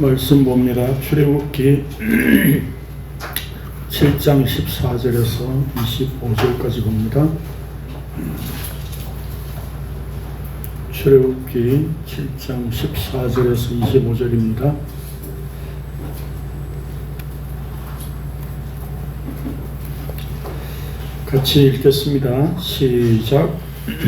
말씀 봅니다. 출애굽기 7장 14절에서 25절까지 봅니다. 출애굽기 7장 14절에서 25절입니다. 같이 읽겠습니다. 시작.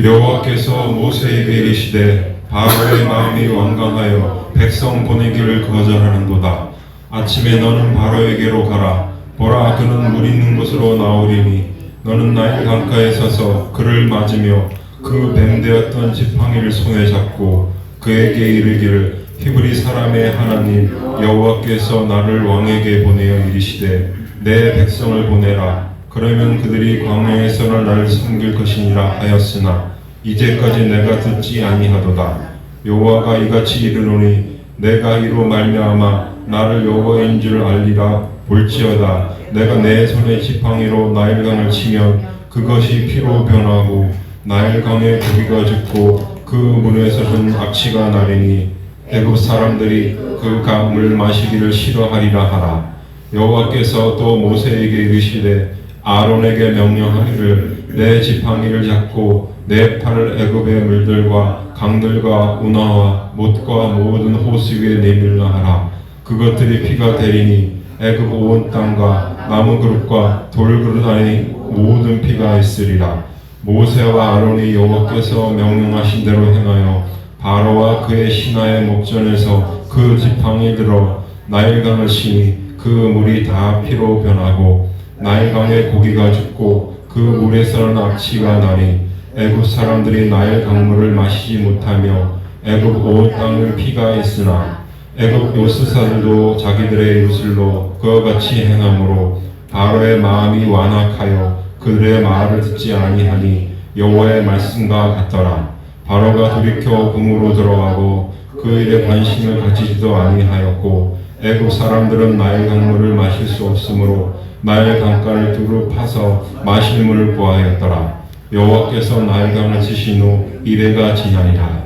여호와께서 모세에게 이르시되 바로의 마음이 완강하여 백성 보내기를 거절하는도다. 아침에 너는 바로에게로 가라. 보라, 그는 물 있는 곳으로 나오리니 너는 나일 강가에 서서 그를 맞으며 그 뱀되었던 지팡이를 손에 잡고 그에게 이르기를 히브리 사람의 하나님 여호와께서 나를 왕에게 보내어 이르시되 내 백성을 보내라. 그러면 그들이 광야에서는 나를 섬길 것이니라 하였으나 이제까지 내가 듣지 아니하도다. 여호와가 이같이 이르노니 내가 이로 말미암아 나를 여호와인 줄 알리라. 볼지어다 내가 내 손의 지팡이로 나일강을 치면 그것이 피로 변하고 나일강의 고기가 죽고 그 물에서는 악취가 나리니 애굽 사람들이 그 강물 마시기를 싫어하리라 하라. 여호와께서 또 모세에게 이르시되 아론에게 명령하기를 내 지팡이를 잡고 내 팔을 애굽의 물들과 강들과 운하와 못과 모든 호수 위에 내밀라 하라. 그것들이 피가 되리니 애굽 온 땅과 나무 그릇과 돌 그릇 안에 모든 피가 있으리라. 모세와 아론이 여호와께서 명령하신 대로 행하여 바로와 그의 신하의 목전에서 그 지팡이 들어 나일강을 치니 그 물이 다 피로 변하고 나일강의 고기가 죽고 그 물에서는 악취가 나니 애굽 사람들이 나일 강물을 마시지 못하며 애굽 온 땅을 피가 있으나 애굽 요스사들도 자기들의 요술로 그와 같이 행함으로 바로의 마음이 완악하여 그들의 말을 듣지 아니하니 여호와의 말씀과 같더라. 바로가 돌이켜 궁으로 들어가고 그 일에 관심을 가지지도 아니하였고 애굽 사람들은 나일 강물을 마실 수 없으므로 나일 강가를 두루 파서 마실 물을 구하였더라. 여호와께서 나일 강을 치신 후 이레가 지나니라.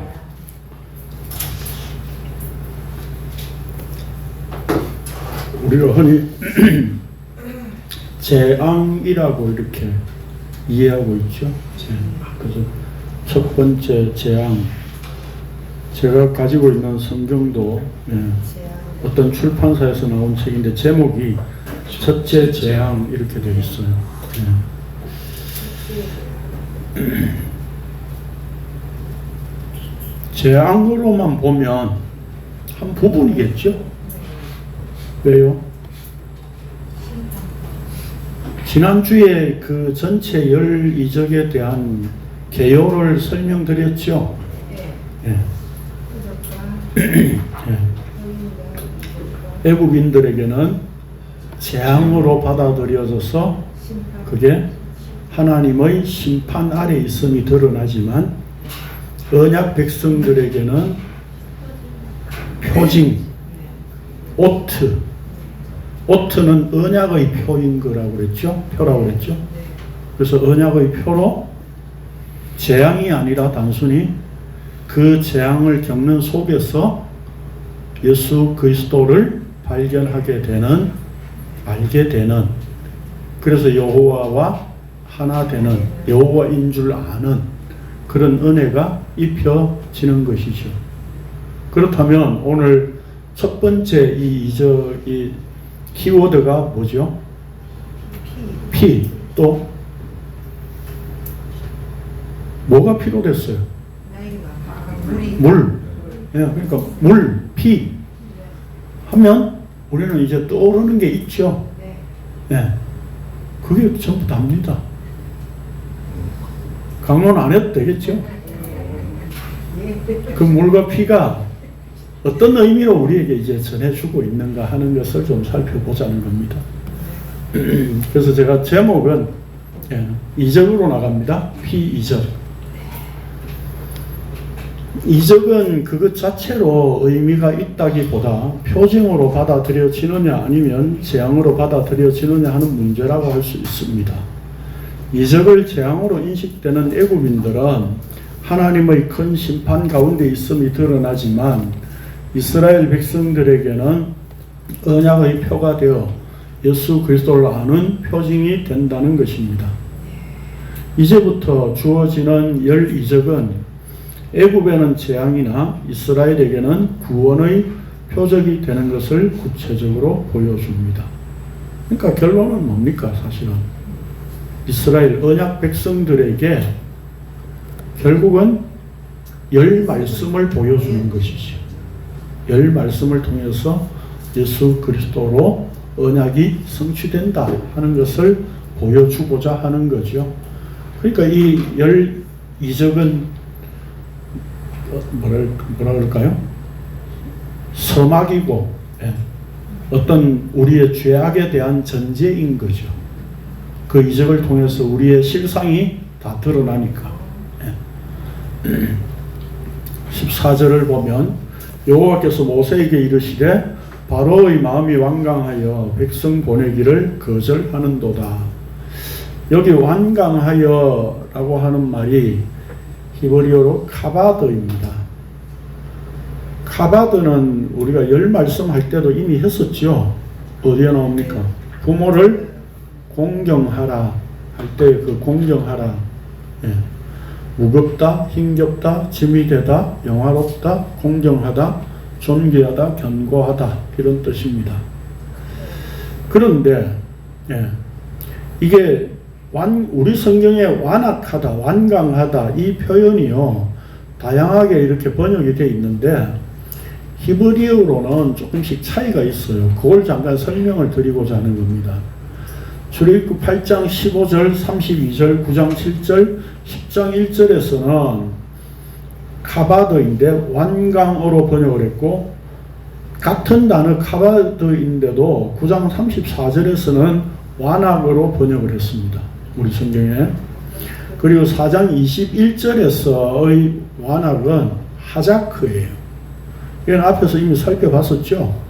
우리가 흔히 재앙이라고 이렇게 이해하고 있죠. 그래서 첫 번째 재앙, 제가 가지고 있는 성경도 어떤 출판사에서 나온 책인데 제목이 첫째 재앙 이렇게 되어 있어요. 재앙으로만 보면 한 부분이겠죠. 왜요? 지난주에 그 전체 12적에 대한 개요를 설명드렸죠. 애굽인들에게는 재앙으로 받아들여져서 그게 하나님의 심판 아래 있음이 드러나지만 언약 백성들에게는 표징, 오트는 언약의 표인 거라고 그랬죠? 표라고 그랬죠? 그래서 언약의 표로 재앙이 아니라 단순히 그 재앙을 겪는 속에서 예수 그리스도를 발견하게 되는, 알게 되는, 그래서 여호와와 하나 되는, 여호와인 줄 아는 그런 은혜가 입혀지는 것이죠. 그렇다면 오늘 첫 번째 이 키워드가 뭐죠? 피. 또 뭐가 필요됐어요? 물. 그러니까 물, 피 하면 우리는 이제 떠오르는 게 있죠. 그게 전부 답니다. 강론 안 해도 되겠죠? 그 물과 피가 어떤 의미로 우리에게 이제 전해주고 있는가 하는 것을 좀 살펴보자는 겁니다. 그래서 제가 제목은 2적으로 나갑니다. 피 2적. 2적은 그것 자체로 의미가 있다기보다 표징으로 받아들여지느냐 아니면 재앙으로 받아들여지느냐 하는 문제라고 할 수 있습니다. 2적을 재앙으로 인식되는 애굽인들은 하나님의 큰 심판 가운데 있음이 드러나지만 이스라엘 백성들에게는 언약의 표가 되어 예수 그리스도를 아는 표징이 된다는 것입니다. 이제부터 주어지는 열 이적은 애굽에는 재앙이나 이스라엘에게는 구원의 표적이 되는 것을 구체적으로 보여줍니다. 그러니까 결론은 뭡니까? 사실은 이스라엘 언약 백성들에게 결국은 열 말씀을 보여주는 것이죠. 열 말씀을 통해서 예수 그리스도로 언약이 성취된다 하는 것을 보여주고자 하는 거죠. 그러니까 이 열 이적은 뭐라 그럴까요? 서막이고, 어떤 우리의 죄악에 대한 전제인 거죠. 그 이적을 통해서 우리의 실상이 다 드러나니까. 14절을 보면 여호와께서 모세에게 이르시되 바로의 마음이 완강하여 백성 보내기를 거절하는도다. 여기 완강하여 라고 하는 말이 히브리어로 카바드입니다. 카바드는 우리가 열 말씀할 때도 이미 했었죠. 어디에 나옵니까? 부모를 공경하라 할 때 그 공경하라. 무겁다, 힘겹다, 짐이 되다, 영화롭다, 공경하다, 존귀하다, 견고하다 이런 뜻입니다. 그런데 이게 우리 성경에 완악하다, 완강하다 이 표현이요 다양하게 이렇게 번역이 되어 있는데 히브리어로는 조금씩 차이가 있어요. 그걸 잠깐 설명을 드리고자 하는 겁니다. 출애굽기 8장 15절, 32절, 9장 7절, 10장 1절에서는 카바드인데 완강어로 번역을 했고 같은 단어 카바드인데도 9장 34절에서는 완악어로 번역을 했습니다. 우리 성경에. 그리고 4장 21절에서의 완악은 하자크예요. 이건 앞에서 이미 살펴봤었죠.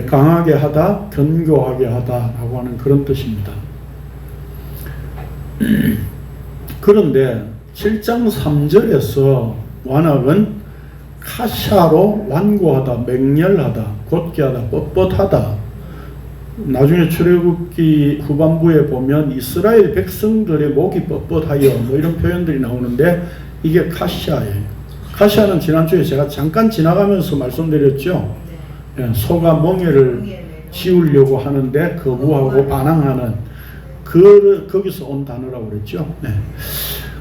강하게 하다, 견고하게 하다라고 하는 그런 뜻입니다. 그런데 7장 3절에서 완악은 카샤로 완고하다, 맹렬하다, 곧게 하다, 뻣뻣하다. 나중에 출애굽기 후반부에 보면 이스라엘 백성들의 목이 뻣뻣하여 뭐 이런 표현들이 나오는데 이게 카샤예요. 카샤는 지난주에 제가 잠깐 지나가면서 말씀드렸죠. 소가 멍에를 지우려고 하는데 거부하고 반항하는 거기서 온 단어라고 그랬죠.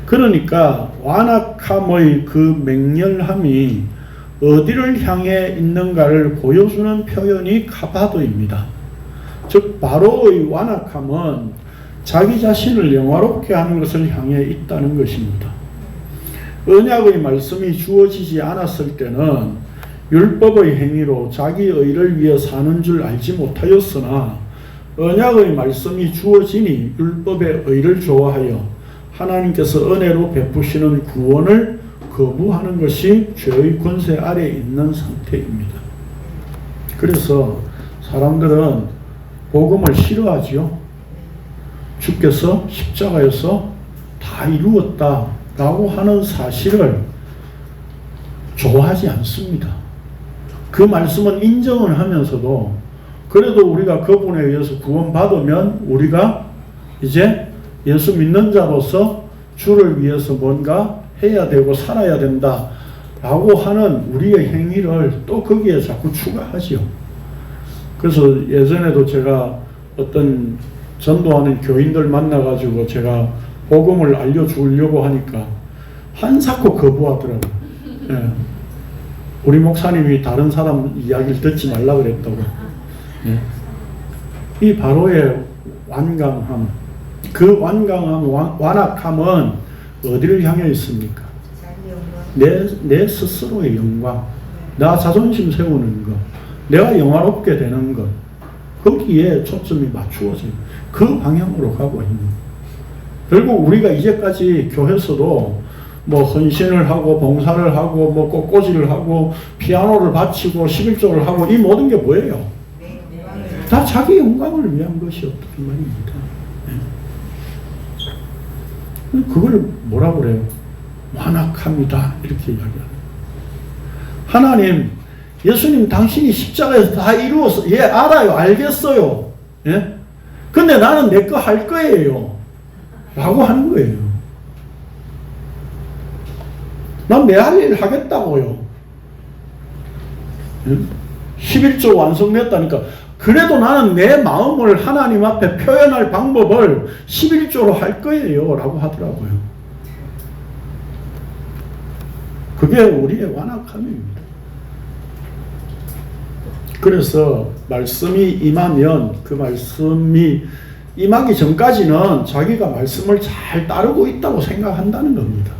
그러니까 완악함의 그 맹렬함이 어디를 향해 있는가를 보여주는 표현이 카바도입니다. 즉 바로의 완악함은 자기 자신을 영화롭게 하는 것을 향해 있다는 것입니다. 언약의 말씀이 주어지지 않았을 때는 율법의 행위로 자기 의를 위해 사는 줄 알지 못하였으나 언약의 말씀이 주어지니 율법의 의를 좋아하여 하나님께서 은혜로 베푸시는 구원을 거부하는 것이 죄의 권세 아래에 있는 상태입니다. 그래서 사람들은 복음을 싫어하지요. 주께서 십자가에서 다 이루었다라고 하는 사실을 좋아하지 않습니다. 그 말씀은 인정을 하면서도 그래도 우리가 그분에 의해서 구원받으면 우리가 이제 예수 믿는 자로서 주를 위해서 뭔가 해야 되고 살아야 된다 라고 하는 우리의 행위를 또 거기에 자꾸 추가하지요. 그래서 예전에도 제가 어떤 전도하는 교인들 만나가지고 제가 복음을 알려주려고 하니까 한사코 거부하더라고요. 우리 목사님이 다른 사람 이야기를 듣지 말라 그랬다고. 이 바로의 완강함, 그 완강함, 완악함은 어디를 향해 있습니까? 내 스스로의 영광, 나 자존심 세우는 것, 내가 영화롭게 되는 것, 거기에 초점이 맞추어져요. 그 방향으로 가고 있는 거예요. 결국 우리가 이제까지 교회에서도 뭐 헌신을 하고 봉사를 하고 뭐 꽃꽂이를 하고 피아노를 바치고 11조를 하고 이 모든 게 뭐예요? 다 자기 영광을 위한 것이었단 말입니다. 그걸 뭐라 그래요? 완악함이다 이렇게 이야기합니다. 하나님 예수님 당신이 십자가에서 다 이루어서, 예, 알아요. 알겠어요. 예? 근데 나는 내 거 할 거예요. 라고 하는 거예요. 난 내 할 일 하겠다고요. 예? 11조 완성됐다니까. 그래도 나는 내 마음을 하나님 앞에 표현할 방법을 11조로 할 거예요. 라고 하더라고요. 그게 우리의 완악함입니다. 그래서 말씀이 임하면 그 말씀이 임하기 전까지는 자기가 말씀을 잘 따르고 있다고 생각한다는 겁니다.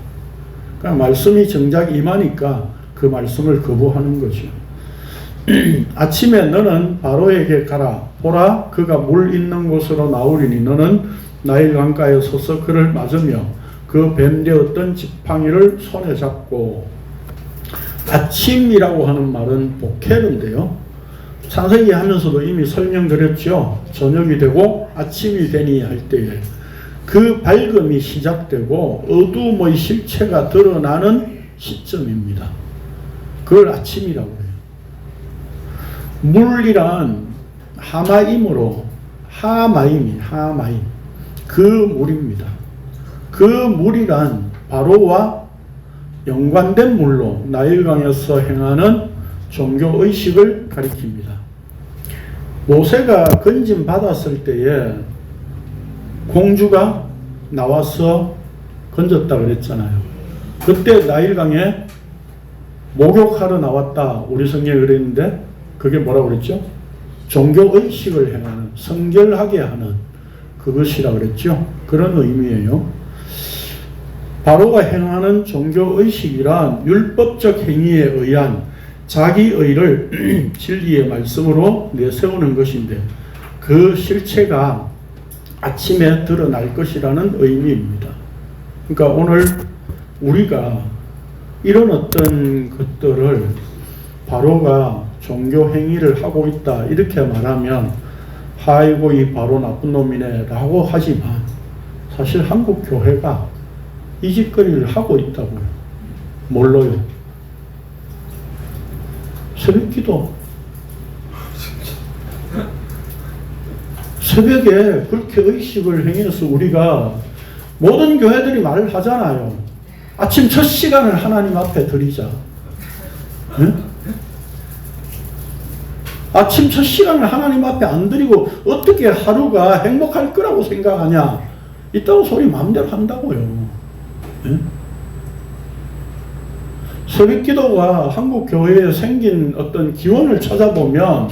그러니까 말씀이 정작 임하니까 그 말씀을 거부하는 거죠. 아침에 너는 바로에게 가라. 보라, 그가 물 있는 곳으로 나오리니 너는 나일 강가에 서서 그를 맞으며 그 뱀되었던 지팡이를 손에 잡고. 아침이라고 하는 말은 복해인데요. 창세기 하면서도 이미 설명드렸죠. 저녁이 되고 아침이 되니 할 때에 그 밝음이 시작되고 어두움의 실체가 드러나는 시점입니다. 그걸 아침이라고 해요. 물이란 하마임으로 하마임 그 물입니다. 그 물이란 바로와 연관된 물로 나일강에서 행하는 종교의식을 가리킵니다. 모세가 건진 받았을 때에 공주가 나와서 건졌다 그랬잖아요. 그때 나일강에 목욕하러 나왔다 우리 성경에 그랬는데 그게 뭐라고 그랬죠? 종교의식을 행하는, 성결하게 하는 그것이라 그랬죠. 그런 의미예요. 바로가 행하는 종교의식이란 율법적 행위에 의한 자기의를 진리의 말씀으로 내세우는 것인데 그 실체가 아침에 드러날 것이라는 의미입니다. 그러니까 오늘 우리가 이런 어떤 것들을 바로가 종교 행위를 하고 있다 이렇게 말하면 아이고 이 바로 나쁜 놈이네 라고 하지만 사실 한국 교회가 이 짓거리를 하고 있다고요. 뭘로요? 새벽기도. 새벽에 그렇게 의식을 행해서 우리가 모든 교회들이 말을 하잖아요. 아침 첫 시간을 하나님 앞에 드리자. 네? 아침 첫 시간을 하나님 앞에 안 드리고 어떻게 하루가 행복할 거라고 생각하냐? 이따고 소리 마음대로 한다고요. 네? 새벽기도가 한국 교회에 생긴 어떤 기원을 찾아보면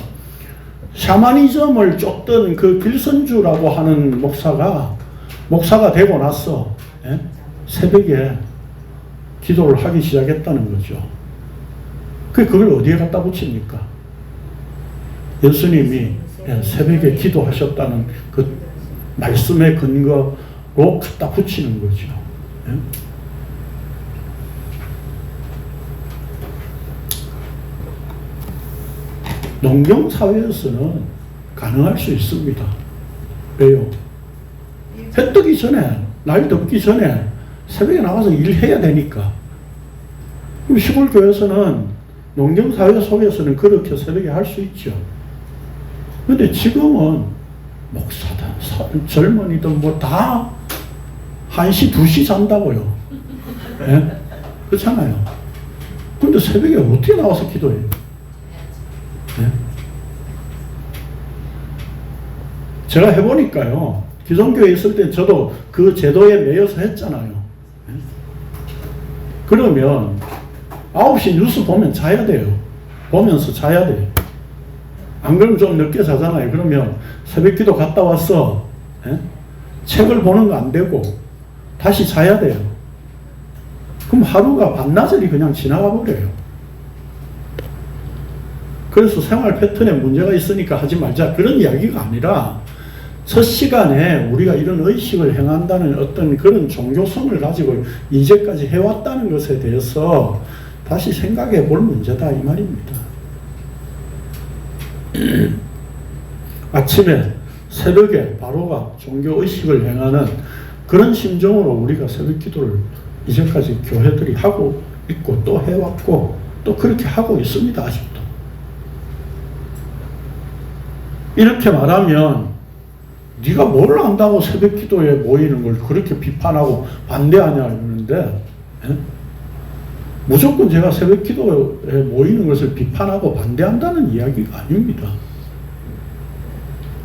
샤머니즘을 쫓던 그 빌선주라고 하는 목사가 되고 나서 새벽에 기도를 하기 시작했다는 거죠. 그걸 어디에 갖다 붙입니까? 예수님이 새벽에 기도하셨다는 그 말씀의 근거로 갖다 붙이는 거죠. 농경사회에서는 가능할 수 있습니다. 왜요? 해 뜨기 전에, 날 덥기 전에 새벽에 나가서 일해야 되니까. 시골 교회에서는 농경사회 속에서는 그렇게 새벽에 할 수 있죠. 근데 지금은 목사든 젊은이든 뭐 다 1시, 2시 잔다고요. 네? 그렇잖아요. 근데 새벽에 어떻게 나와서 기도해요? 네? 제가 해보니까요. 기존교회에 있을 때 저도 그 제도에 매여서 했잖아요. 네? 그러면 9시 뉴스 보면 자야 돼요. 보면서 자야 돼요. 안 그러면 좀 늦게 자잖아요. 그러면 새벽기도 갔다 왔어. 네? 책을 보는 거 안 되고 다시 자야 돼요. 그럼 하루가 반나절이 그냥 지나가 버려요. 그래서 생활 패턴에 문제가 있으니까 하지 말자 그런 이야기가 아니라 첫 시간에 우리가 이런 의식을 행한다는 어떤 그런 종교성을 가지고 이제까지 해왔다는 것에 대해서 다시 생각해 볼 문제다 이 말입니다. 아침에 새벽에 바로가 종교의식을 행하는 그런 심정으로 우리가 새벽 기도를 이제까지 교회들이 하고 있고 또 해왔고 또 그렇게 하고 있습니다. 아직도. 이렇게 말하면 네가 뭘 안다고 새벽 기도에 모이는 걸 그렇게 비판하고 반대하냐 이러는데, 예? 무조건 제가 새벽 기도에 모이는 것을 비판하고 반대한다는 이야기가 아닙니다.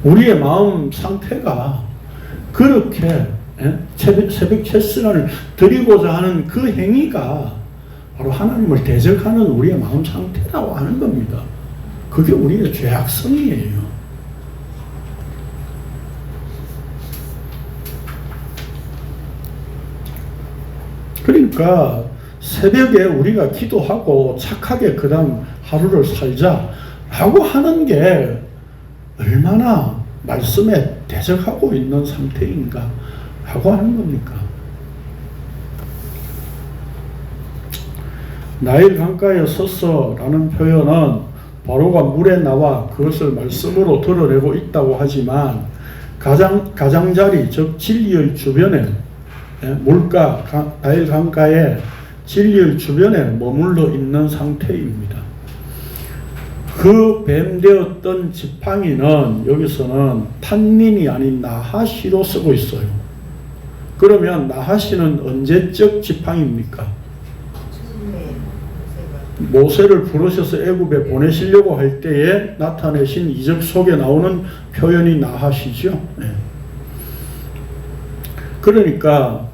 우리의 마음 상태가 그렇게, 예? 새벽 채시간을 드리고자 하는 그 행위가 바로 하나님을 대적하는 우리의 마음 상태라고 하는 겁니다. 그게 우리의 죄악성이에요. 그러니까 새벽에 우리가 기도하고 착하게 그 다음 하루를 살자라고 하는 게 얼마나 말씀에 대적하고 있는 상태인가 라고 하는 겁니까? 나일 강가에 섰어 라는 표현은 바로가 물에 나와 그것을 말씀으로 드러내고 있다고 하지만 가장자리 즉 진리의 주변에, 물가 나일 강가에 진리의 주변에 머물러 있는 상태입니다. 그 뱀되었던 지팡이는 여기서는 탄닌이 아닌 나하시로 쓰고 있어요. 그러면 나하시는 언제적 지팡이입니까? 모세를 부르셔서 애굽에 보내시려고 할 때에 나타내신 이적 속에 나오는 표현이 나하시죠. 네. 그러니까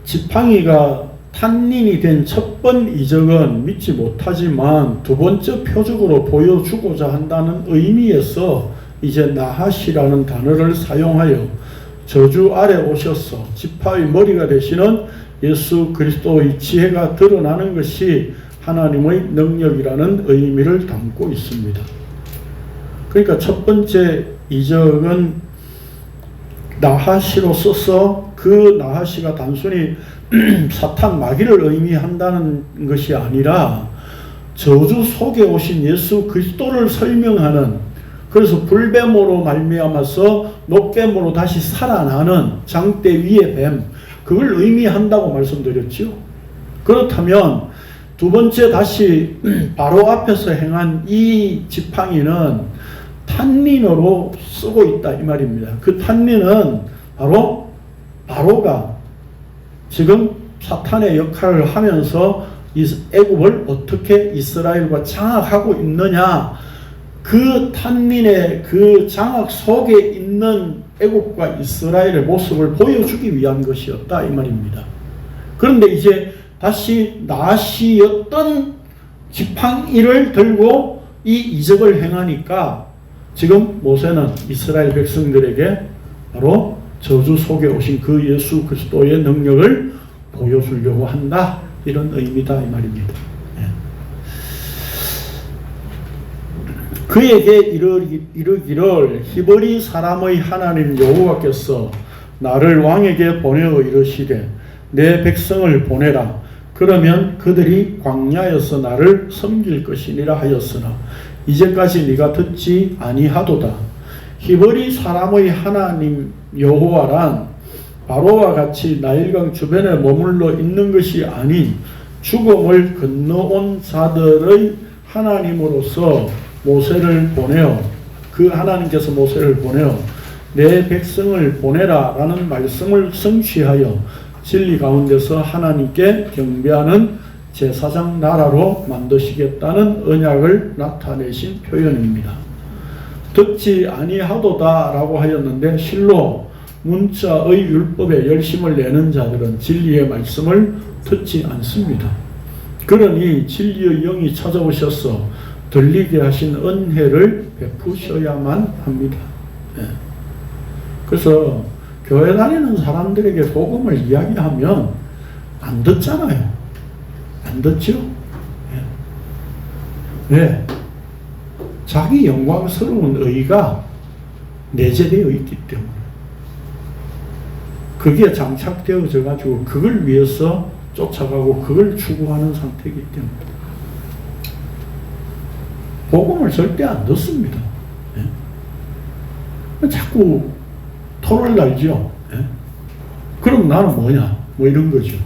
지팡이가 탄닌이 된 첫 번 이적은 믿지 못하지만 두 번째 표적으로 보여주고자 한다는 의미에서 이제 나하시라는 단어를 사용하여 저주 아래 오셔서 지파의 머리가 되시는 예수 그리스도의 지혜가 드러나는 것이 하나님의 능력이라는 의미를 담고 있습니다. 그러니까 첫 번째 이적은 나하시로 써서 그 나하시가 단순히 사탄 마귀를 의미한다는 것이 아니라 저주 속에 오신 예수 그리스도를 설명하는, 그래서 불뱀으로 말미암아서 녹뱀으로 다시 살아나는 장대 위의 뱀, 그걸 의미한다고 말씀드렸죠. 그렇다면 두 번째 다시 바로 앞에서 행한 이 지팡이는 탄닌으로 쓰고 있다 이 말입니다. 그 탄닌은 바로가 지금 사탄의 역할을 하면서 애굽을 어떻게 이스라엘과 장악하고 있느냐, 그 탄닌의 그 장악 속에 있는 애굽과 이스라엘의 모습을 보여주기 위한 것이었다 이 말입니다. 그런데 이제 다시 나시였던 지팡이를 들고 이 이적을 행하니까 지금 모세는 이스라엘 백성들에게 바로 저주 속에 오신 그 예수 그리스도의 능력을 보여주려고 한다, 이런 의미다 이 말입니다. 그에게 이르기를 히브리 사람의 하나님 여호와께서 나를 왕에게 보내어 이르시되 내 백성을 보내라. 그러면 그들이 광야에서 나를 섬길 것이니라 하였으나 이제까지 네가 듣지 아니하도다. 히브리 사람의 하나님 여호와란 바로와 같이 나일강 주변에 머물러 있는 것이 아닌 죽음을 건너온 자들의 하나님으로서 모세를 보내어, 그 하나님께서 모세를 보내어 내 백성을 보내라 라는 말씀을 성취하여 진리 가운데서 하나님께 경배하는 제사장 나라로 만드시겠다는 언약을 나타내신 표현입니다. 듣지 아니하도다 라고 하였는데 실로 문자의 율법에 열심을 내는 자들은 진리의 말씀을 듣지 않습니다. 그러니 진리의 영이 찾아오셔서 들리게 하신 은혜를 베푸셔야만 합니다. 네. 그래서 교회 다니는 사람들에게 복음을 이야기하면 안 듣잖아요. 안 듣죠? 네. 왜? 자기 영광스러운 의가 내재되어 있기 때문에, 그게 장착되어져 가지고 그걸 위해서 쫓아가고 그걸 추구하는 상태이기 때문에 복음을 절대 안 듣습니다. 예? 자꾸 토를 날죠. 예? 그럼 나는 뭐냐? 뭐 이런 거죠.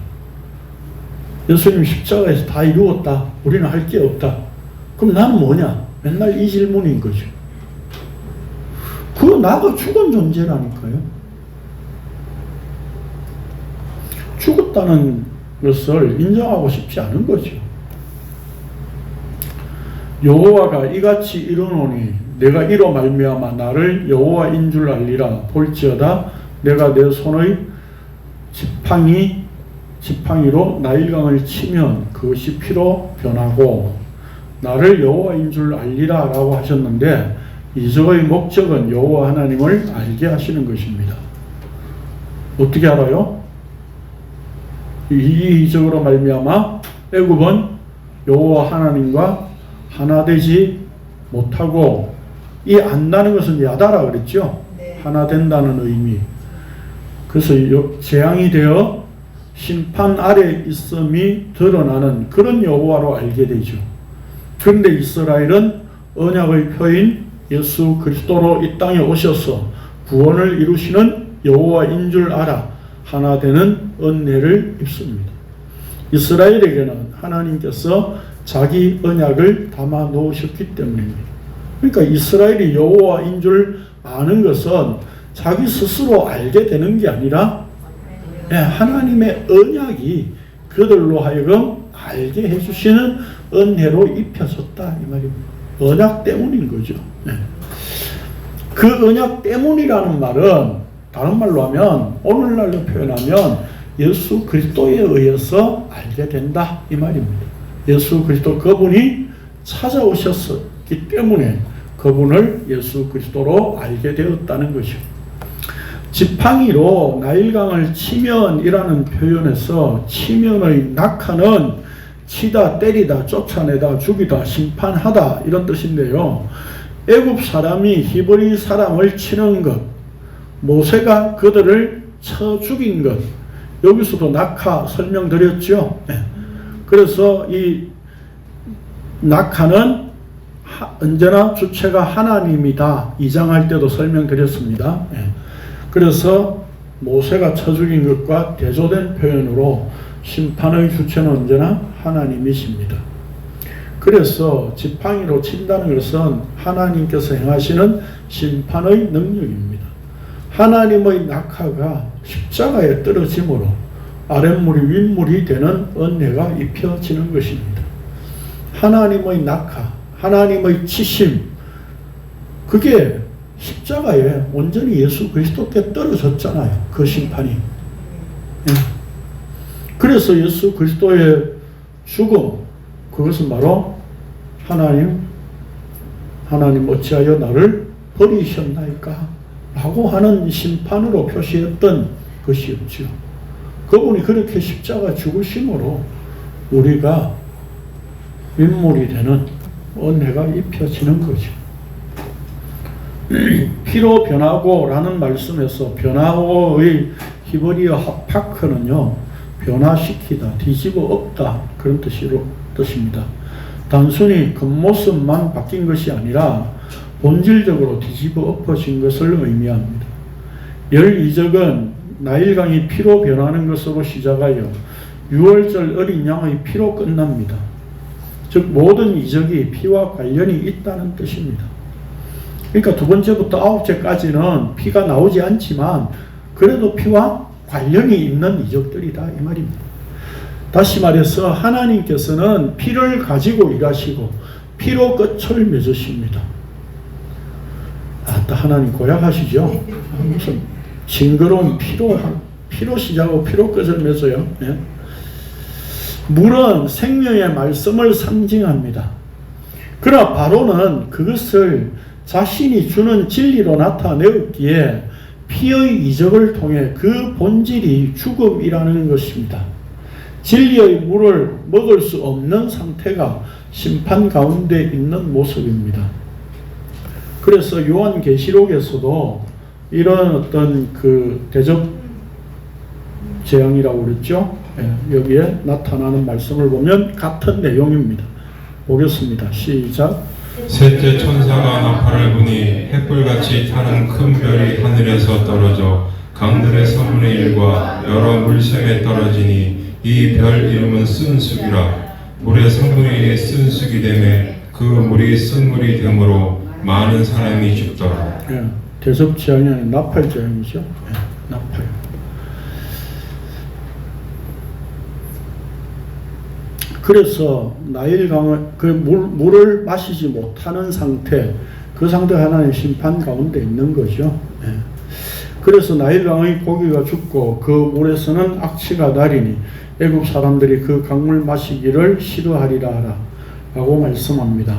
예수님 십자가에서 다 이루었다. 우리는 할 게 없다. 그럼 나는 뭐냐? 맨날 이 질문인 거죠. 그 나가 죽은 존재라니까요. 죽었다는 것을 인정하고 싶지 않은 거죠. 여호와가 이같이 이르노니 내가 이로 말미암아 나를 여호와인 줄 알리라. 볼지어다 내가 내 손의 지팡이로 나일강을 치면 그것이 피로 변하고 나를 여호와인 줄 알리라 라고 하셨는데, 이적의 목적은 여호와 하나님을 알게 하시는 것입니다. 어떻게 알아요? 이 이적으로 말미암아 애굽은 여호와 하나님과 하나 되지 못하고, 이 안다는 것은 야다라 그랬죠. 하나 된다는 의미. 그래서 재앙이 되어 심판 아래 있음이 드러나는 그런 여호와로 알게 되죠. 그런데 이스라엘은 언약의 표인 예수 그리스도로 이 땅에 오셔서 구원을 이루시는 여호와인 줄 알아 하나 되는 은혜를 입습니다. 이스라엘에게는 하나님께서 자기 언약을 담아 놓으셨기 때문입니다. 그러니까 이스라엘이 여호와인 줄 아는 것은 자기 스스로 알게 되는 게 아니라 하나님의 언약이 그들로 하여금 알게 해주시는 은혜로 입혀졌다 이 말입니다. 언약 때문인 거죠. 그 언약 때문이라는 말은 다른 말로 하면, 오늘날로 표현하면 예수 그리스도에 의해서 알게 된다 이 말입니다. 예수 그리스도 그분이 찾아오셨기 때문에 그분을 예수 그리스도로 알게 되었다는 것이죠. 지팡이로 나일강을 치면이라는 표현에서 치면의 낙하는 치다, 때리다, 쫓아내다, 죽이다, 심판하다 이런 뜻인데요. 애굽 사람이 히브리 사람을 치는 것, 모세가 그들을 쳐 죽인 것, 여기서도 낙하 설명드렸죠. 그래서 이 낙하는 언제나 주체가 하나님이다. 2장 할 때도 설명드렸습니다. 그래서 모세가 쳐 죽인 것과 대조된 표현으로 심판의 주체는 언제나 하나님이십니다. 그래서 지팡이로 친다는 것은 하나님께서 행하시는 심판의 능력입니다. 하나님의 낙하가 십자가에 떨어짐으로 아랫물이 윗물이 되는 은혜가 입혀지는 것입니다. 하나님의 낙하, 하나님의 치심, 그게 십자가에 온전히 예수 그리스도께 떨어졌잖아요. 그 심판이. 그래서 예수 그리스도의 죽음, 그것은 바로 하나님 어찌하여 나를 버리셨나이까 라고 하는 심판으로 표시했던 것이었죠. 그분이 그렇게 십자가 죽으심으로 우리가 윗물이 되는 은혜가 입혀지는 거죠. 피로 변하고 라는 말씀에서 변화의 히브리어 하파크는요, 변화시키다, 뒤집어 엎다 그런 뜻입니다. 단순히 겉모습만 바뀐 것이 아니라 본질적으로 뒤집어 엎어진 것을 의미합니다. 열 이적은 나일강이 피로 변하는 것으로 시작하여 6월절 어린 양의 피로 끝납니다. 즉 모든 이적이 피와 관련이 있다는 뜻입니다. 그러니까 두 번째부터 아홉째까지는 피가 나오지 않지만 그래도 피와 관련이 있는 이적들이다 이 말입니다. 다시 말해서 하나님께서는 피를 가지고 일하시고 피로 끝을 맺으십니다. 하나님 고약하시죠? 무슨 징그러운 피로 시작하고 피로 끝을 맺어요. 물은 생명의 말씀을 상징합니다. 그러나 바로는 그것을 자신이 주는 진리로 나타내었기에 피의 이적을 통해 그 본질이 죽음이라는 것입니다. 진리의 물을 먹을 수 없는 상태가 심판 가운데 있는 모습입니다. 그래서 요한계시록에서도 이런 어떤 그 대접 재앙이라고 그랬죠. 여기에 나타나는 말씀을 보면 같은 내용입니다. 보겠습니다. 시작. 셋째 천사가 나팔을 부니 횃불같이 타는 큰 별이 하늘에서 떨어져 강들의 3분의 1과 여러 물샘에 떨어지니 이 별 이름은 쓴쑥이라. 물의 3분의 1이 쓴쑥이 되매 그 물이 쓴물이 되므로 많은 사람이 죽더라. 대접 재앙이 아니라 나팔 재앙이죠. 네, 나팔. 그래서 나일강을 그 물을 마시지 못하는 상태, 그 상태가 하나님의 심판 가운데 있는 거죠. 네. 그래서 나일강의 고기가 죽고 그 물에서는 악취가 나리니 애굽 사람들이 그 강물 마시기를 싫어하리라 하라 라고 말씀합니다.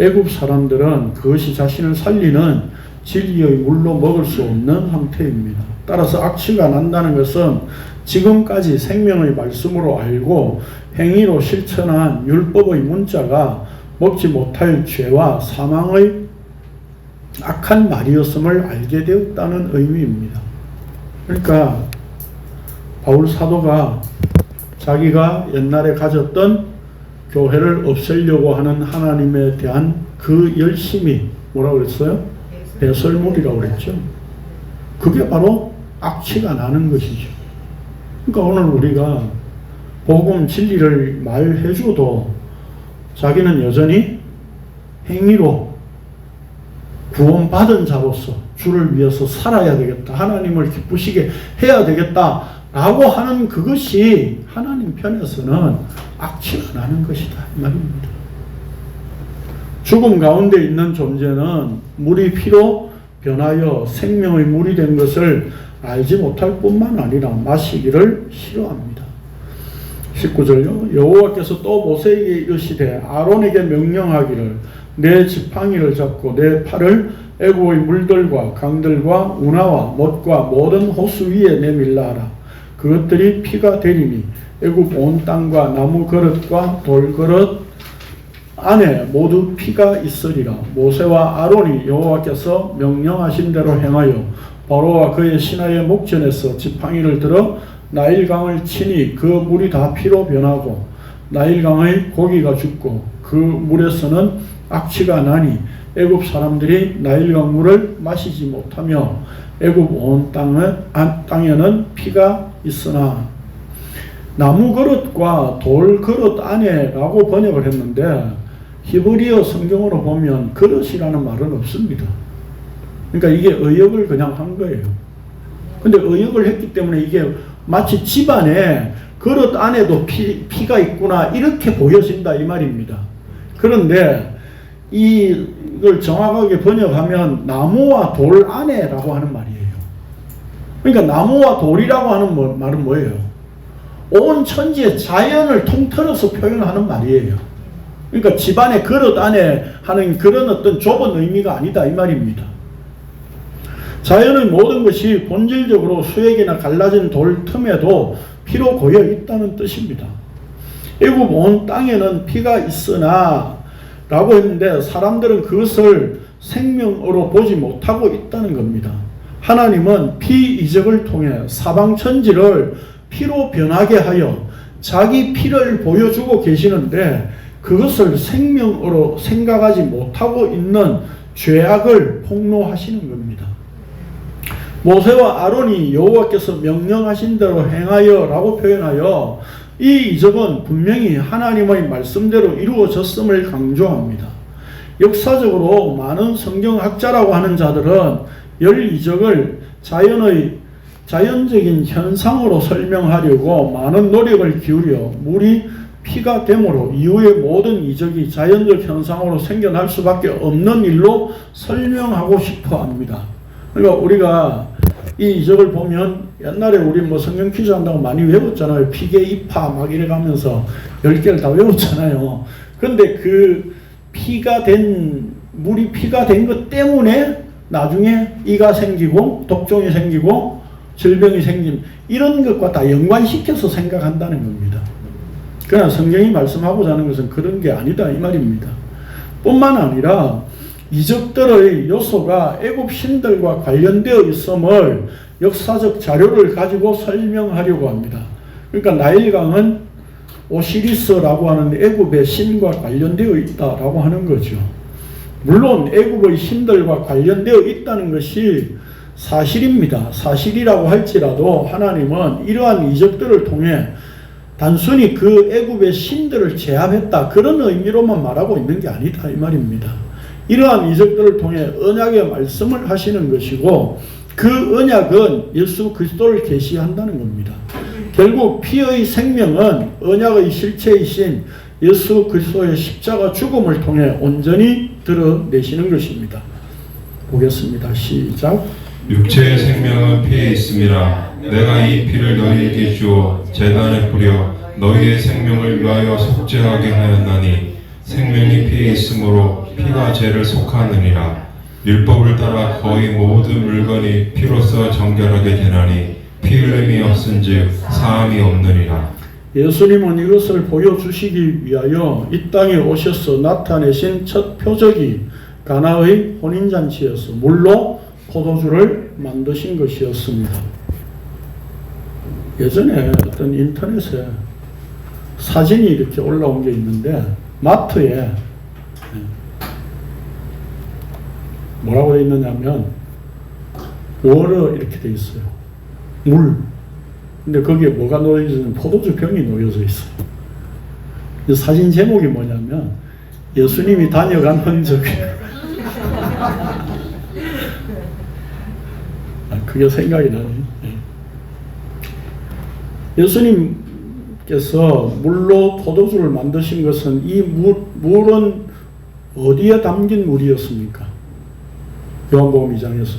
애굽 사람들은 그것이 자신을 살리는 진리의 물로 먹을 수 없는 상태입니다. 따라서 악취가 난다는 것은 지금까지 생명의 말씀으로 알고 행위로 실천한 율법의 문자가 먹지 못할 죄와 사망의 악한 말이었음을 알게 되었다는 의미입니다. 그러니까 바울 사도가 자기가 옛날에 가졌던 교회를 없애려고 하는 하나님에 대한 그 열심이 뭐라고 그랬어요? 배설물이라고 그랬죠. 그게 바로 악취가 나는 것이죠. 그러니까 오늘 우리가 복음 진리를 말해줘도 자기는 여전히 행위로 구원받은 자로서 주를 위해서 살아야 되겠다. 하나님을 기쁘시게 해야 되겠다. 라고 하는 그것이 하나님 편에서는 악취가 나는 것이다. 이 말입니다. 죽음 가운데 있는 존재는 물이 피로 변하여 생명의 물이 된 것을 알지 못할 뿐만 아니라 마시기를 싫어합니다. 19절요. 여호와께서 또 모세에게 이르시되 아론에게 명령하기를 내 지팡이를 잡고 내 팔을 애굽의 물들과 강들과 운하와 못과 모든 호수 위에 내밀라 하라. 그것들이 피가 되리니 애굽 온 땅과 나무 그릇과 돌 그릇 안에 모두 피가 있으리라. 모세와 아론이 여호와께서 명령하신 대로 행하여 바로와 그의 신하의 목전에서 지팡이를 들어 나일강을 치니 그 물이 다 피로 변하고 나일강의 고기가 죽고 그 물에서는 악취가 나니 애굽 사람들이 나일강 물을 마시지 못하며 애굽 온 땅에는 피가 있으나 나무 그릇과 돌 그릇 안에라고 번역을 했는데 히브리어 성경으로 보면 그릇이라는 말은 없습니다. 그러니까 이게 의역을 그냥 한 거예요. 근데 의역을 했기 때문에 이게 마치 집안에 그릇 안에도 피가 있구나 이렇게 보여진다 이 말입니다. 그런데 이걸 정확하게 번역하면 나무와 돌 안에라고 하는 말이에요. 그러니까 나무와 돌이라고 하는 말은 뭐예요? 온 천지의 자연을 통틀어서 표현하는 말이에요. 그러니까 집안의 그릇 안에 하는 그런 어떤 좁은 의미가 아니다 이 말입니다. 자연의 모든 것이 본질적으로 수액이나 갈라진 돌 틈에도 피로 고여 있다는 뜻입니다. 애굽 온 땅에는 피가 있으나 라고 했는데 사람들은 그것을 생명으로 보지 못하고 있다는 겁니다. 하나님은 피 이적을 통해 사방 천지를 피로 변하게 하여 자기 피를 보여주고 계시는데 그것을 생명으로 생각하지 못하고 있는 죄악을 폭로하시는 겁니다. 모세와 아론이 여호와께서 명령하신 대로 행하여 라고 표현하여 이 이적은 분명히 하나님의 말씀대로 이루어졌음을 강조합니다. 역사적으로 많은 성경학자라고 하는 자들은 열 이적을 자연적인 현상으로 설명하려고 많은 노력을 기울여 물이 피가 됨으로 이후의 모든 이적이 자연적 현상으로 생겨날 수밖에 없는 일로 설명하고 싶어 합니다. 그러니까 우리가 이 이적을 보면 옛날에 우리 뭐 성경 퀴즈 한다고 많이 외웠잖아요. 피계 이파 막 이래 가면서 10개를 다 외웠잖아요. 근데 그 물이 피가 된 것 때문에 나중에 이가 생기고 독종이 생기고 질병이 생긴 이런 것과 다 연관시켜서 생각한다는 겁니다. 그러나 성경이 말씀하고자 하는 것은 그런 게 아니다 이 말입니다. 뿐만 아니라 이적들의 요소가 애굽 신들과 관련되어 있음을 역사적 자료를 가지고 설명하려고 합니다. 그러니까 나일강은 오시리스라고 하는 애굽의 신과 관련되어 있다라고 하는 거죠. 물론 애굽의 신들과 관련되어 있다는 것이 사실입니다. 사실이라고 할지라도 하나님은 이러한 이적들을 통해 단순히 그 애굽의 신들을 제압했다 그런 의미로만 말하고 있는 게 아니다 이 말입니다. 이러한 이적들을 통해 언약의 말씀을 하시는 것이고 그 언약은 예수 그리스도를 계시한다는 겁니다. 결국 피의 생명은 언약의 실체이신 예수 그리스도의 십자가 죽음을 통해 온전히 드러내시는 것입니다. 보겠습니다. 시작. 육체의 생명은 피에 있음이라. 내가 이 피를 너희에게 주어 제단에 뿌려 너희의 생명을 위하여 속죄하게 하였나니 생명이 피에 있으므로 피가 죄를 속하느니라. 율법을 따라 거의 모든 물건이 피로써 정결하게 되나니 피 흘림이 없은즉 사함이 없느니라. 예수님은 이것을 보여주시기 위하여 이 땅에 오셔서 나타내신 첫 표적이 가나의 혼인잔치여서 물로 포도주를 만드신 것이었습니다. 예전에 어떤 인터넷에 사진이 이렇게 올라온 게 있는데 마트에 뭐라고 되어 있느냐면 워러 이렇게 되어 있어요. 물. 근데 거기에 뭐가 놓여져 있는 포도주 병이 놓여져 있어요. 이 사진 제목이 뭐냐면 예수님이 다녀간 흔적. 그게 생각이 나네요. 예수님께서 물로 포도주를 만드신 것은 이 물은 어디에 담긴 물이었습니까? 요한복음 2장에서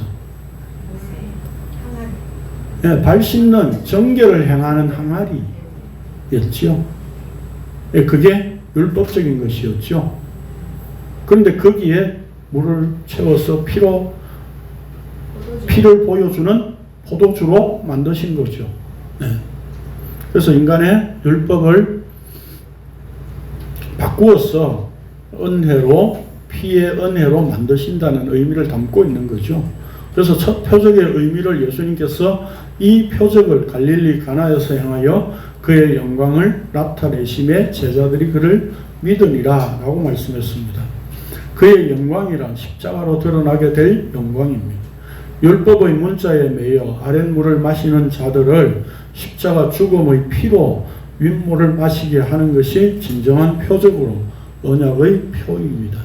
발 씻는 정결을 행하는 항아리였죠. 그게 율법적인 것이었죠. 그런데 거기에 물을 채워서 피를 보여주는 포도주로 만드신 거죠. 그래서 인간의 율법을 바꾸어서 은혜로, 피의 은혜로 만드신다는 의미를 담고 있는 거죠. 그래서 첫 표적의 의미를 예수님께서 이 표적을 갈릴리 가나에서 행하여 그의 영광을 나타내심에 제자들이 그를 믿으니라 라고 말씀했습니다. 그의 영광이란 십자가로 드러나게 될 영광입니다. 율법의 문자에 매여 아랫물을 마시는 자들을 십자가 죽음의 피로 윗물을 마시게 하는 것이 진정한 표적으로 언약의 표입니다.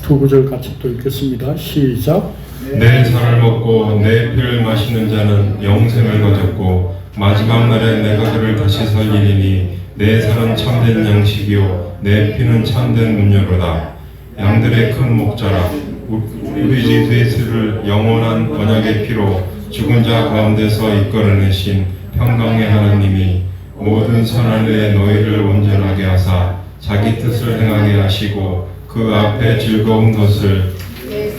두 구절 같이 또 읽겠습니다. 시작. 내 살을 먹고 내 피를 마시는 자는 영생을 거졌고 마지막 날에 내가 그를 다시 살리리니 내 살은 참된 양식이요 내 피는 참된 음료로다. 양들의 큰 목자라. 우리 집 다윗을 영원한 언약의 피로 죽은 자 가운데서 이끌어내신 평강의 하나님이 모든 선한 일에 너희를 온전하게 하사 자기 뜻을 행하게 하시고 그 앞에 즐거운 것을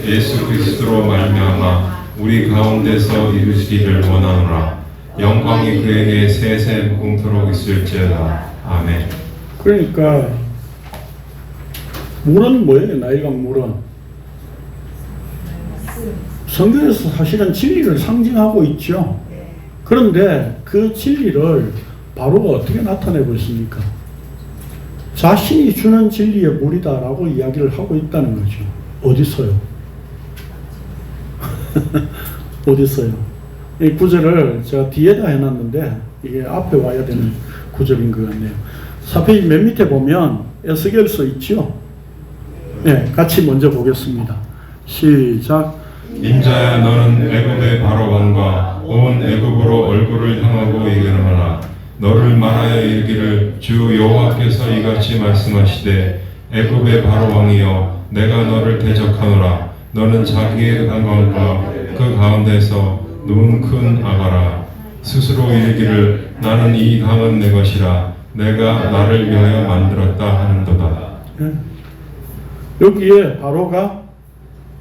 예수 그리스도로 말미암아 우리 가운데서 이루시기를 원하노라. 영광이 그에게 세세 무궁토록 있을지어다. 아멘. 그러니까 물은 뭐예요? 나일강 물은 성경에서 사실은 진리를 상징하고 있죠. 그런데 그 진리를 바로가 어떻게 나타내고 있습니까? 자신이 주는 진리의 물이다라고 이야기를 하고 있다는 거죠. 어디서요? 어디서요? 이 구절을 제가 뒤에다 해놨는데 이게 앞에 와야 되는 구절인 것 같네요. 4페이지 맨 밑에 보면 에스겔서 있죠? 네, 같이 먼저 보겠습니다. 시작. 인자야 너는 애굽의 바로 왕과 온 애굽으로 얼굴을 향하고 얘기하노라. 너를 말하여 이르기를 주 여호와께서 이같이 말씀하시되 애굽의 바로 왕이여 내가 너를 대적하노라. 너는 자기의 강과 그 가운데서 눈 큰 아가라. 스스로 이르기를 나는 이 강은 내 것이라 내가 나를 위하여 만들었다 하는도다. 여기에 바로가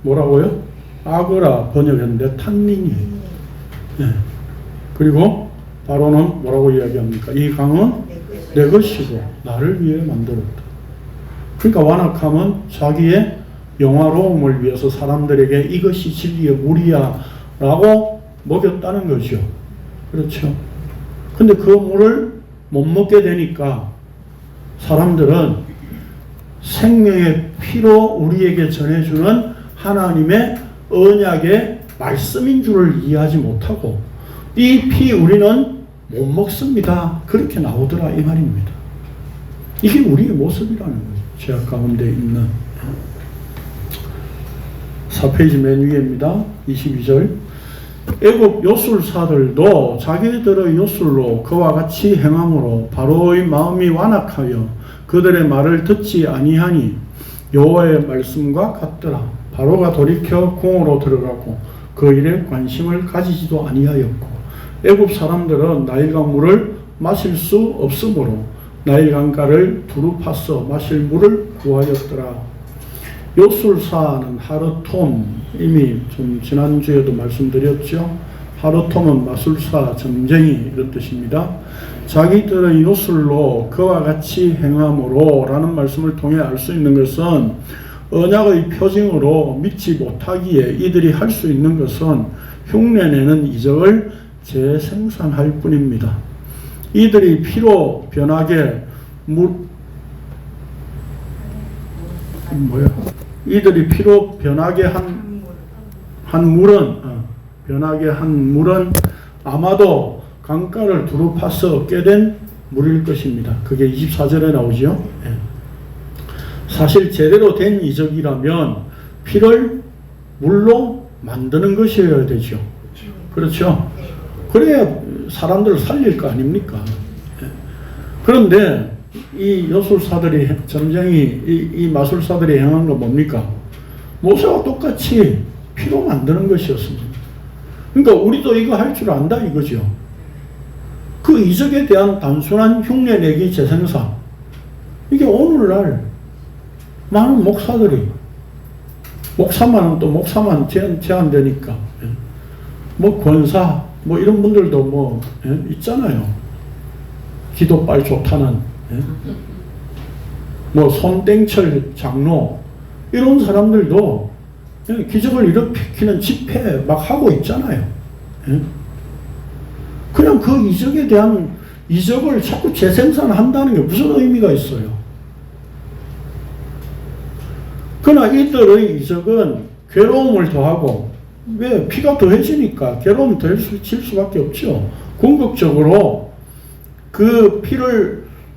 뭐라고요? 아그라 번역했는데 탄닝이. 그리고 바로는 뭐라고 이야기합니까? 이 강은 내 것이고 나를 위해 만들었다. 그러니까 완악함은 자기의 영화로움을 위해서 사람들에게 이것이 진리의 물이야 라고 먹였다는 거죠. 그렇죠. 근데 그 물을 못 먹게 되니까 사람들은 생명의 피로 우리에게 전해주는 하나님의 언약의 말씀인 줄을 이해하지 못하고 이 피 우리는 못 먹습니다. 그렇게 나오더라 이 말입니다. 이게 우리의 모습이라는 거죠. 죄악 가운데 있는. 4페이지 맨 위에입니다. 22절. 애굽 요술사들도 자기들의 요술로 그와 같이 행함으로 바로의 마음이 완악하여 그들의 말을 듣지 아니하니 여호와의 말씀과 같더라. 바로가 돌이켜 궁으로 들어가고 그 일에 관심을 가지지도 아니하였고 애굽 사람들은 나일강 물을 마실 수 없으므로 나일강가를 두루 파서 마실 물을 구하였더라. 요술사는 하르톰, 이미 좀 지난주에도 말씀드렸죠. 하르톰은 마술사, 점쟁이 이런 뜻입니다. 자기들의 요술로 그와 같이 행함으로 라는 말씀을 통해 알 수 있는 것은 언약의 표징으로 믿지 못하기에 이들이 할 수 있는 것은 흉내내는 이적을 재생산할 뿐입니다. 이들이 피로 변하게 이들이 피로 변하게 한 물은 아마도 강가를 두루 파서 얻게 된 물일 것입니다. 그게 24절에 나오죠. 사실 제대로 된 이적이라면 피를 물로 만드는 것이어야 되죠. 그렇죠? 그래야 사람들을 살릴 거 아닙니까? 그런데 이 요술사들이, 점쟁이, 이 마술사들이 행한 건 뭡니까? 모세와 똑같이 피로 만드는 것이었습니다. 그러니까 우리도 이거 할 줄 안다 이거죠. 그 이적에 대한 단순한 흉내내기 재생산, 이게 오늘날 많은 목사들이, 목사만 또 목사만 제한되니까 뭐 권사 뭐 이런 분들도 뭐 있잖아요. 기도빨 좋다는 뭐 손땡철 장로 이런 사람들도 기적을 일으키는 집회 막 하고 있잖아요. 그냥 그 이적에 대한 이적을 자꾸 재생산한다는 게 무슨 의미가 있어요? 그러나 이들의 이적은 괴로움을 더하고, 왜? 피가 더해지니까 괴로움이 더해질 수밖에 없죠. 궁극적으로 그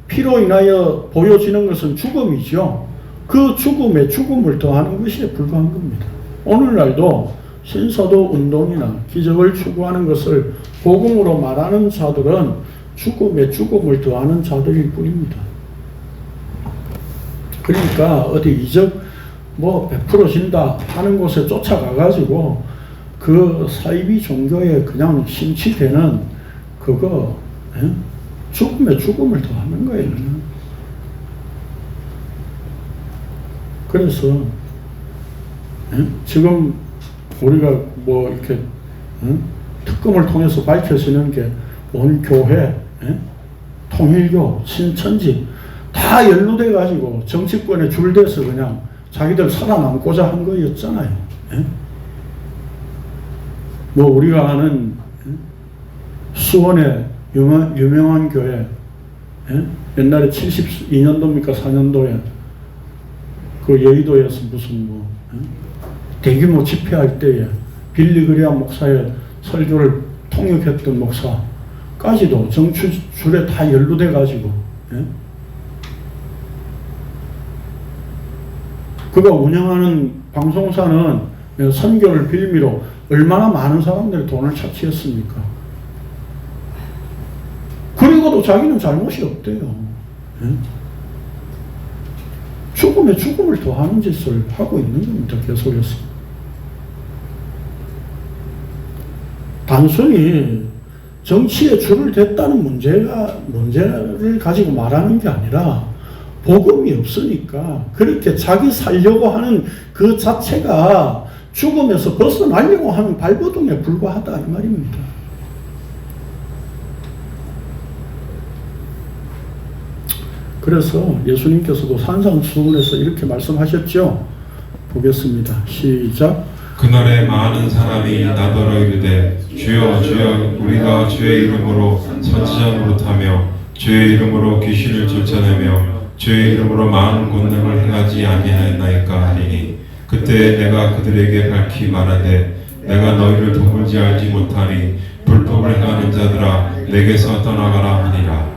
피로 인하여 보여지는 것은 죽음이죠. 그 죽음에 죽음을 더하는 것에 불과한 겁니다. 오늘날도 신사도 운동이나 기적을 추구하는 것을 복음으로 말하는 자들은 죽음에 죽음을 더하는 자들일 뿐입니다. 그러니까 어디 이적 뭐 100% 진다 하는 곳에 쫓아가가지고 그 사이비 종교에 그냥 심취되는 그거 죽음에 죽음을 더하는 거예요. 그래서 지금 우리가 뭐 이렇게 특검을 통해서 밝혀지는 게 온 교회, 통일교, 신천지 다 연루돼 가지고 정치권에 줄대서 그냥 자기들 살아남고자 한 거였잖아요. 뭐 우리가 아는 수원의 유명한 교회, 옛날에 72년도입니까 4년도에 그 여의도에서 무슨 뭐 대규모 집회할 때에 빌리그리암 목사의 설교를 통역했던 목사까지도 정치줄에 다 연루돼 가지고 그가 운영하는 방송사는 선교를 빌미로 얼마나 많은 사람들이 돈을 착취했습니까? 그리고도 자기는 잘못이 없대요. 죽음에 죽음을 더하는 짓을 하고 있는 겁니다. 계속해서. 단순히 정치에 줄을 댔다는 문제를 가지고 말하는 게 아니라 복음이 없으니까 그렇게 자기 살려고 하는 그 자체가 죽음에서 벗어나려고 하는 발버둥에 불과하다 이 말입니다. 그래서 예수님께서도 산상수훈에서 이렇게 말씀하셨죠. 보겠습니다. 시작. 그날에 많은 사람이 나더러 이르되 주여 주여 우리가 주의 이름으로 선지자 노릇하며 주의 이름으로 귀신을 쫓아내며 주의 이름으로 많은 권능을 행하지 아니하였나이까 하리니 그때 내가 그들에게 밝히 말하되 내가 너희를 도무지 알지 못하니 불법을 행하는 자들아 내게서 떠나가라 하니라.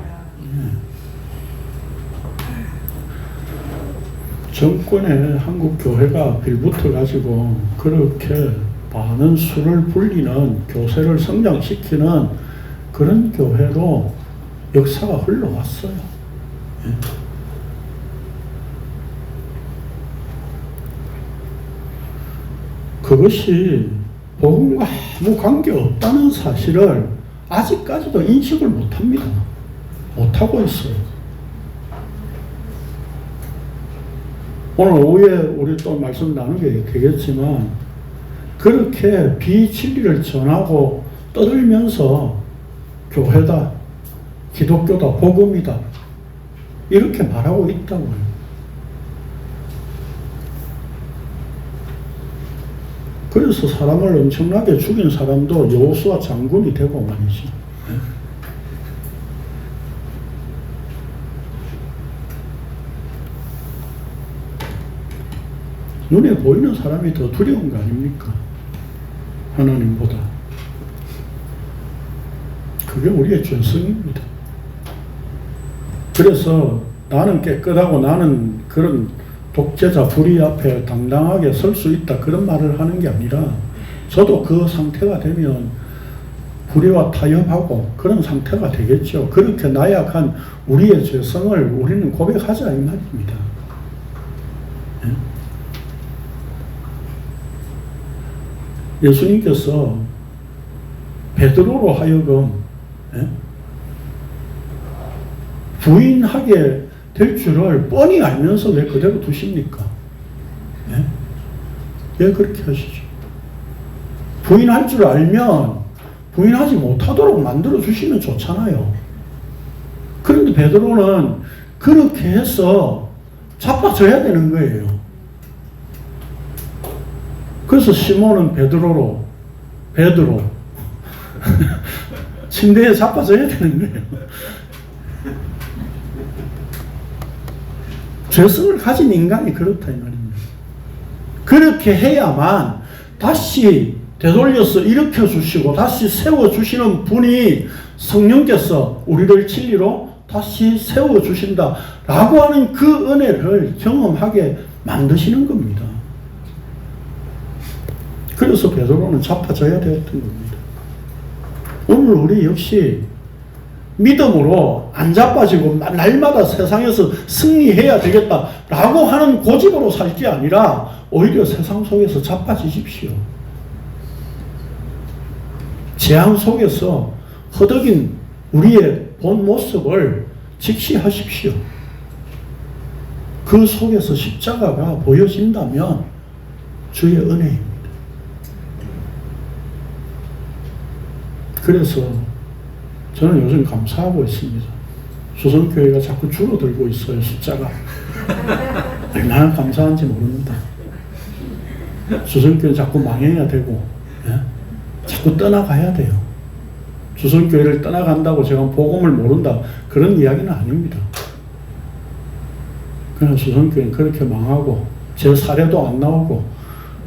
정권에 한국 교회가 빌붙어 가지고 그렇게 많은 수를 불리는 교세를 성장시키는 그런 교회로 역사가 흘러왔어요. 예. 그것이 복음과 아무 관계없다는 사실을 아직까지도 인식을 못합니다. 못하고 있어요. 오늘 오후에 우리 또 말씀 나누게 되겠지만 그렇게 비진리를 전하고 떠들면서 교회다, 기독교다, 복음이다 이렇게 말하고 있다고요. 그래서 사람을 엄청나게 죽인 사람도 여호수아 장군이 되고 말이지. 눈에 보이는 사람이 더 두려운 거 아닙니까? 하나님보다. 그게 우리의 죄성입니다. 그래서 나는 깨끗하고 나는 그런 독재자 불의 앞에 당당하게 설 수 있다 그런 말을 하는 게 아니라 저도 그 상태가 되면 불의와 타협하고 그런 상태가 되겠죠. 그렇게 나약한 우리의 죄성을 우리는 고백하자 이 말입니다. 예수님께서 베드로로 하여금 부인하게 될 줄을 뻔히 알면서 왜 그대로 두십니까? 왜 그렇게 하시죠? 부인할 줄 알면 부인하지 못하도록 만들어 주시면 좋잖아요. 그런데 베드로는 그렇게 해서 자빠져야 되는 거예요. 그래서 시몬은 베드로 침대에 자빠져야 되는 거예요. 죄성을 가진 인간이 그렇다 이 말입니다. 그렇게 해야만 다시 되돌려서 일으켜 주시고 다시 세워 주시는 분이 성령께서 우리를 진리로 다시 세워 주신다 라고 하는 그 은혜를 경험하게 만드시는 겁니다. 그래서 베드로는 자빠져야 되었던 겁니다. 오늘 우리 역시 믿음으로 안 자빠지고 날마다 세상에서 승리해야 되겠다라고 하는 고집으로 살 게 아니라 오히려 세상 속에서 자빠지십시오. 재앙 속에서 허덕인 우리의 본 모습을 직시하십시오. 그 속에서 십자가가 보여진다면 주의 은혜입니다. 그래서 저는 요즘 감사하고 있습니다. 수성교회가 자꾸 줄어들고 있어요, 숫자가. 얼마나 감사한지 모릅니다. 수성교회 자꾸 망해야 되고, 자꾸 떠나가야 돼요. 수성교회를 떠나간다고 제가 복음을 모른다, 그런 이야기는 아닙니다. 그냥 수성교회는 그렇게 망하고, 제 사례도 안 나오고,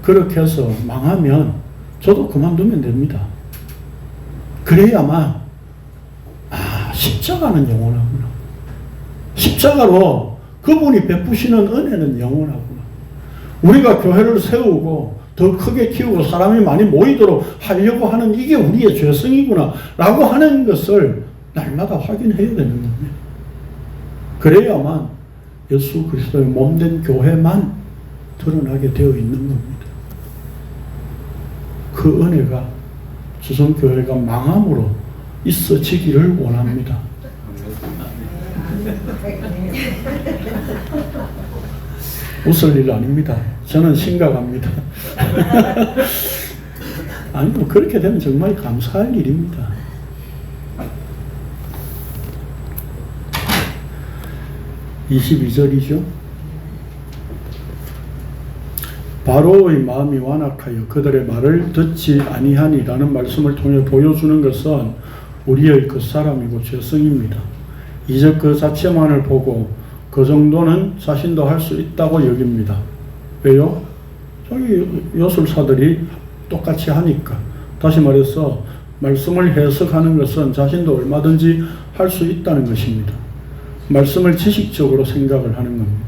그렇게 해서 망하면 저도 그만두면 됩니다. 그래야만 십자가는 영원하구나. 십자가로 그분이 베푸시는 은혜는 영원하구나. 우리가 교회를 세우고 더 크게 키우고 사람이 많이 모이도록 하려고 하는 이게 우리의 죄성이구나 라고 하는 것을 날마다 확인해야 되는 겁니다. 그래야만 예수 그리스도의 몸된 교회만 드러나게 되어 있는 겁니다. 그 은혜가 주성교회가 망함으로 있어지기를 원합니다. 웃을 일 아닙니다. 저는 심각합니다. 아니요, 그렇게 되면 정말 감사할 일입니다. (22절이죠) 바로의 마음이 완악하여 그들의 말을 듣지 아니하니라는 말씀을 통해 보여주는 것은 우리의 그 사람이고 죄성입니다. 이제 그 자체만을 보고 그 정도는 자신도 할 수 있다고 여깁니다. 왜요? 저기 요술사들이 똑같이 하니까. 다시 말해서 말씀을 해석하는 것은 자신도 얼마든지 할 수 있다는 것입니다. 말씀을 지식적으로 생각을 하는 겁니다.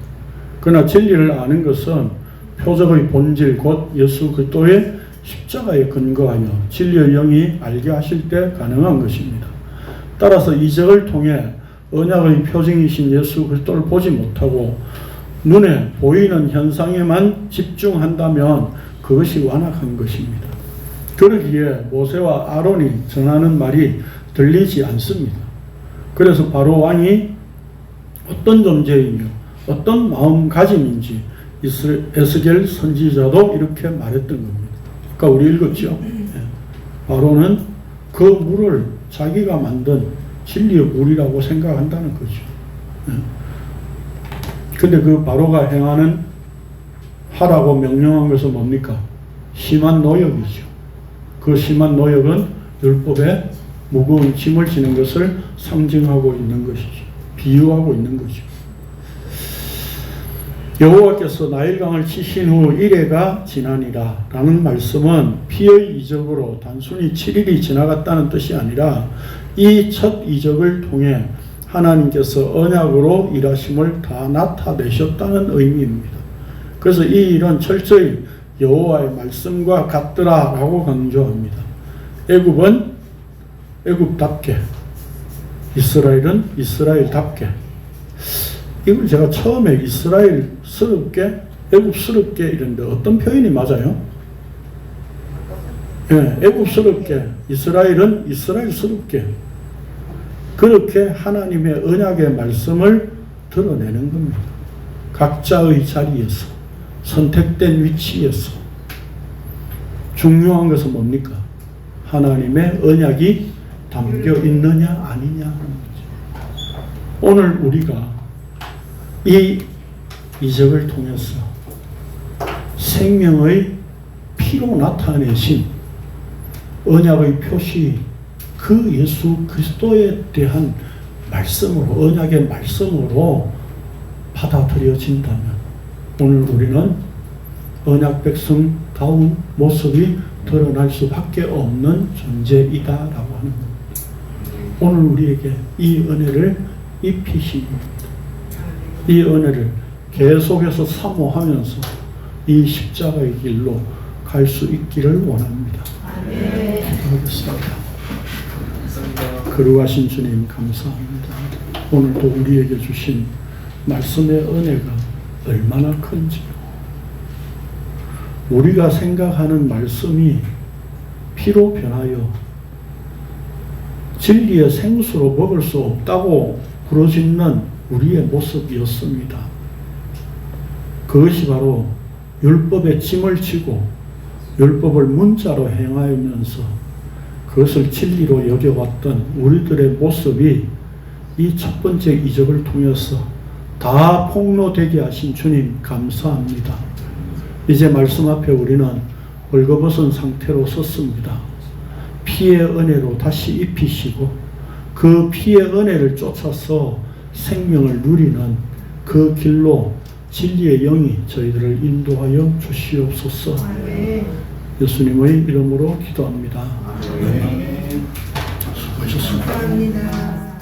그러나 진리를 아는 것은 표적의 본질 곧 예수 그리스도의 십자가에 근거하여 진리의 영이 알게 하실 때 가능한 것입니다. 따라서 이적을 통해 언약의 표징이신 예수 그리스도를 보지 못하고 눈에 보이는 현상에만 집중한다면 그것이 완악한 것입니다. 그러기에 모세와 아론이 전하는 말이 들리지 않습니다. 그래서 바로 왕이 어떤 존재이며 어떤 마음가짐인지 에스겔 선지자도 이렇게 말했던 겁니다. 아까 우리 읽었죠. 바로는 그 물을 자기가 만든 진리의 물이라고 생각한다는 거죠. 근데 그 바로가 행하는 하라고 명령한 것은 뭡니까? 심한 노역이죠. 그 심한 노역은 율법에 무거운 짐을 지는 것을 상징하고 있는 것이죠. 비유하고 있는 거죠. 여호와께서 나일강을 치신 후 이래가 지나니라 라는 말씀은 피의 이적으로 단순히 7일이 지나갔다는 뜻이 아니라 이 첫 이적을 통해 하나님께서 언약으로 일하심을 다 나타내셨다는 의미입니다. 그래서 이 일은 철저히 여호와의 말씀과 같더라 라고 강조합니다. 애굽은 애굽답게, 이스라엘은 이스라엘답게. 이걸 제가 처음에 이스라엘스럽게, 애굽스럽게 이랬는데 어떤 표현이 맞아요? 애굽스럽게, 이스라엘은 이스라엘스럽게. 그렇게 하나님의 언약의 말씀을 드러내는 겁니다. 각자의 자리에서, 선택된 위치에서. 중요한 것은 뭡니까? 하나님의 언약이 담겨 있느냐 아니냐 하는 거죠. 오늘 우리가 이 이적을 통해서 생명의 피로 나타내신 언약의 표시, 그 예수 그리스도에 대한 말씀으로, 언약의 말씀으로 받아들여진다면 오늘 우리는 언약 백성다운 모습이 드러날 수밖에 없는 존재이다라고 하는 겁니다. 오늘 우리에게 이 은혜를 입히신 겁니다. 이 은혜를 계속해서 사모하면서 이 십자가의 길로 갈 수 있기를 원합니다. 기도하겠습니다. 거룩하신 주님 감사합니다. 오늘도 우리에게 주신 말씀의 은혜가 얼마나 큰지요. 우리가 생각하는 말씀이 피로 변하여 진리의 생수로 먹을 수 없다고 부르짖는 우리의 모습이었습니다. 그것이 바로 율법의 짐을 지고 율법을 문자로 행하면서 그것을 진리로 여겨왔던 우리들의 모습이 이 첫 번째 이적을 통해서 다 폭로되게 하신 주님 감사합니다. 이제 말씀 앞에 우리는 벌거벗은 상태로 섰습니다. 피의 은혜로 다시 입히시고 그 피의 은혜를 쫓아서 생명을 누리는 그 길로 진리의 영이 저희들을 인도하여 주시옵소서. 예수님의 이름으로 기도합니다. 아멘. 수고하셨습니다. 감사합니다.